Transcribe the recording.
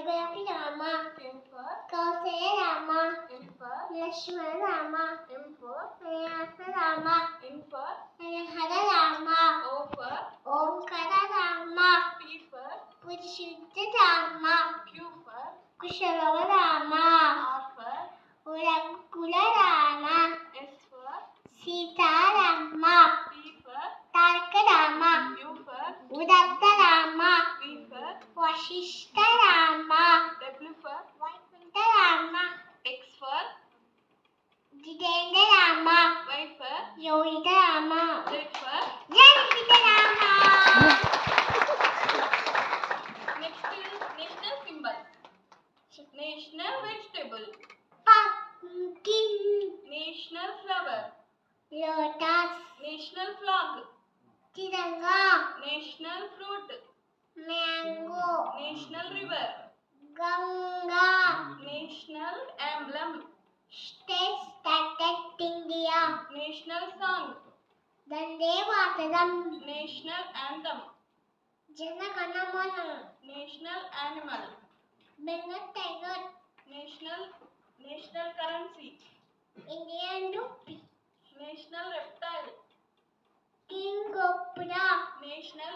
Raghunathi Rama. M for Kausaya Rama. L for Lakshmana Rama. M for Pranasa Rama. N for Hara Rama. O for Omkara Rama. P for Purushottam Rama. Q for Kushalava Rama. R for Ragula Rama. S for Sita Rama. T for Taraka Rama. U for Udatta Rama. V for Vasishta Rama. W for Vaikuntha Rama. X for Jitendra Rama. Y for Yogita Rama. Z for Janita Rama. next is national symbol. National vegetable. Pumpkin. National flower. Lotus. National flag. Tiranga. National fruit. Mango. National river. Ganga. National emblem. State Static India. National song. Vande Mataram. National anthem. Jana Gana Mana. National animal. Bengal Tiger. National currency. Indian Rupee. National reptile. King Cobra. National